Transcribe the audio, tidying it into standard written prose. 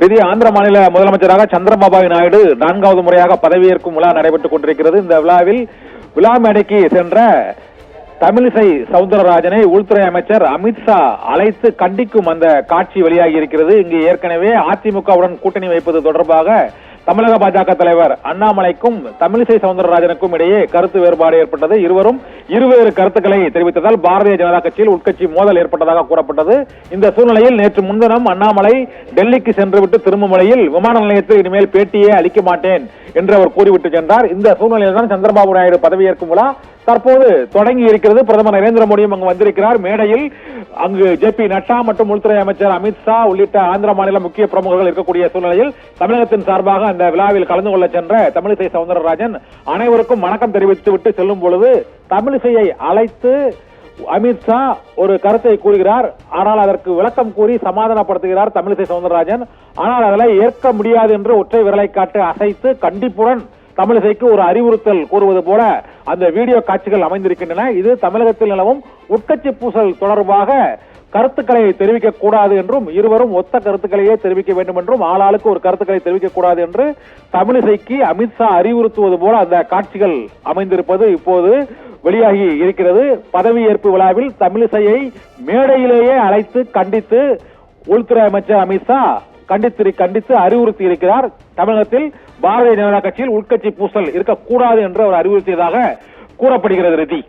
இது ஆந்திர மாநில முதலமைச்சராக சந்திரபாபு நாயுடு 4வது முறையாக பதவியேற்கும் விழா நடைபெற்றுக் கொண்டிருக்கிறது. இந்த விழாவில் விழா மேடைக்கு சென்ற தமிழிசை சவுந்தரராஜனை உள்துறை அமைச்சர் அமித்ஷா அழைத்து கண்டிக்கும் அந்த காட்சி வெளியாகி இருக்கிறது. இங்கு ஏற்கனவே அதிமுகவுடன் கூட்டணி வைப்பது தொடர்பாக தமிழக பாஜக தலைவர் அண்ணாமலைக்கும் தமிழிசை சவுந்தரராஜனுக்கும் இடையே கருத்து வேறுபாடு ஏற்பட்டது. இருவரும் இருவேறு கருத்துக்களை தெரிவித்ததால் பாரதிய ஜனதா கட்சியில் உட்கட்சி மோதல் ஏற்பட்டதாக கூறப்பட்டது. இந்த சூழ்நிலையில் நேற்று முன்தினம் அண்ணாமலை டெல்லிக்கு சென்றுவிட்டு திரும்பும் நிலையில் விமான நிலையத்தில் இனிமேல் பேட்டியே அளிக்க மாட்டேன் என்று அவர் கூறிவிட்டு சென்றார். இந்த சூழ்நிலையில் தான் சந்திரபாபு நாயுடு பதவியேற்கும் விழா தற்போது தொடங்கி இருக்கிறது. பிரதமர் நரேந்திர மோடியும் அங்கு வந்திருக்கிறார். மேடையில் அங்கு JP நட்டா மற்றும் உள்துறை அமைச்சர் அமித்ஷா உள்ளிட்ட ஆந்திர மாநில முக்கிய பிரமுகர்கள் இருக்கக்கூடிய சூழ்நிலையில் தமிழகத்தின் சார்பாக அந்த விழாவில் கலந்து கொள்ள சென்ற தமிழிசை சவுந்தரராஜன் அனைவருக்கும் வணக்கம் தெரிவித்து விட்டு செல்லும் பொழுது தமிழிசையை அழைத்து அமித்ஷா ஒரு கருத்தை கூறுகிறார். ஆனால் அதற்கு விளக்கம் கூறி சமாதானப்படுத்துகிறார் தமிழிசை சவுந்தரராஜன். ஆனால் அதனை ஏற்க முடியாது என்று ஒற்றை விரலை காட்டு அசைத்து கண்டிப்புடன் தமிழிசைக்கு ஒரு அறிவுறுத்தல் கூறுவது போல அந்த வீடியோ காட்சிகள் அமைந்திருக்கின்றன. இது தமிழகத்தில் நிலவும் உட்கட்சி பூசல் தொடர்பாக கருத்துக்களை தெரிவிக்க கூடாது என்றும் இருவரும் ஒத்த கருத்துக்களையே தெரிவிக்க வேண்டும் என்றும் ஆளாளுக்கு ஒரு கருத்துக்களை தெரிவிக்க கூடாது என்று தமிழிசைக்கு அமித்ஷா அறிவுறுத்துவது போல அந்த காட்சிகள் அமைந்திருப்பது இப்போது வெளியாகி இருக்கிறது. பதவியேற்பு விழாவில் தமிழிசையை மேடையிலேயே அழைத்து கண்டித்து உள்துறை அமைச்சர் அமித்ஷா கண்டித்து அறிவுறுத்தி இருக்கிறார். தமிழகத்தில் பாரதிய ஜனதா கட்சியில் உட்கட்சி பூசல் இருக்கக்கூடாது என்று அவர் அறிவுறுத்தியதாக கூறப்படுகிறது.